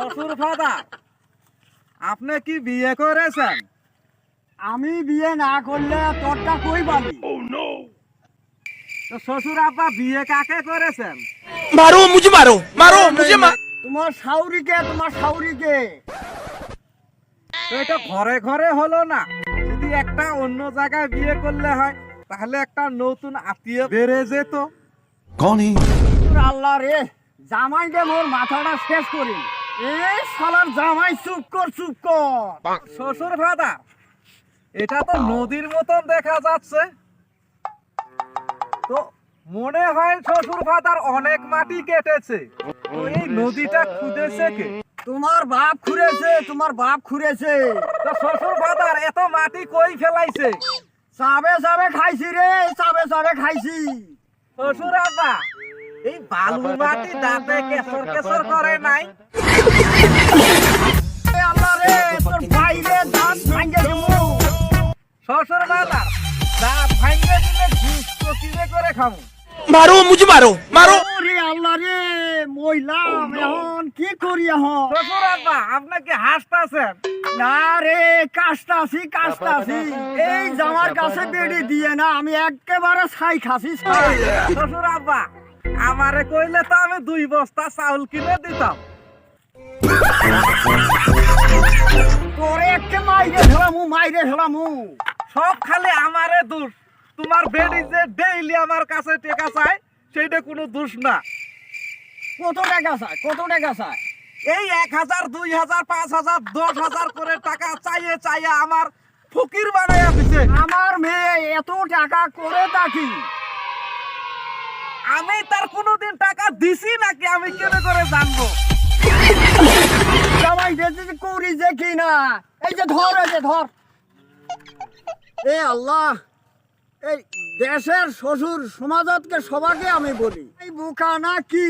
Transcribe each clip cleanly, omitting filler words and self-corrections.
শ্বশুর ফাদার, আপনি কি বিয়ে করেছেন? আমি বিয়ে না করলে তোরটা কই পাবি? তো শ্বশুর আব্বা বিয়ে কাকে করেছেন? मारो मुझे मारो मारो मुझे मार তোমার শাউরিকে তো এটা ঘরে ঘরে হলো না? যদি একটা অন্য জায়গায় বিয়ে করলে হয় তাহলে একটা নতুন আত্মীয় বেড়ে যেত। कौन है আল্লাহ রে, জামাইকে মোর মাথাটা শেষ করি। এই শালার জামাই চুপ কর। শ্বশুর ফাদার, এটা তো নদীর মতন দেখা যাচ্ছে। তো মনে হয় শ্বশুর ফাদার অনেক মাটি কেটেছে। তো এই নদীটা খুঁড়েছে কে? তোমার বাপ খুঁড়েছে। তো শ্বশুর ফাদার এত মাটি কই ফেলাইছে? চাবে খাইছি রে, চাবে খাইছি। শ্বশুর আব্বা, এই বালু মাটি দাঁতে কেসর করে নাই? এ আল্লাহ রে, তোর বাইরে দাঁত ভাঙে দেবো। শ্বশুর ফাদার, দাঁত ভাঙবে দিলে গুস্ত কিনে করে খাবো। मारो मुझे मारो मारो ওরে আল্লাহ রে, মইলাম এখন কি করি এখন? শ্বশুর আব্বা, আপনি কি হাসতাছেন? না রে, কাশতাছি। এই জামার কাছে বেড়ি দিয়ে না, আমি একেবারে ছাই খাসি। শ্বশুর আব্বা, আমারে কইলে তো আমি 2 বস্তা চাউল কিনে দিতাম। তোরে একটা মাইরে ফেলামু। সব খালি আমারে দোষ। তোমার বেডি যে ডেইলি আমার কাছে টাকা চায় সেইটা কোনো দোষ না। কত টাকা চায়? এই 1000, 2000, 5000, 10000 করে টাকা চাইয়ে আমার ফকির বানাইয়া দিছে। আমার মেয়ে এত টাকা করে থাকি, আমি তার কোনোদিন টাকা দিছি নাকি আমি কেনে করে জানবো? জামাই যে করি যে কি না, এই যে ধর। এ আল্লাহ, এই দেশের শ্বশুর সমাজকে সবাকে আমি বলি, এই বোকা না কি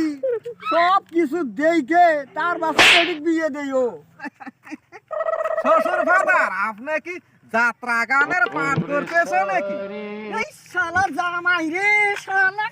সব কিছু দেইকে তার বাচ্চা বিয়ে দেইও। শ্বশুর ফাদার, আপনি কি যাত্রা গানের পাঠ করতেছে নাকি? এই শালা জামাই রে, শালা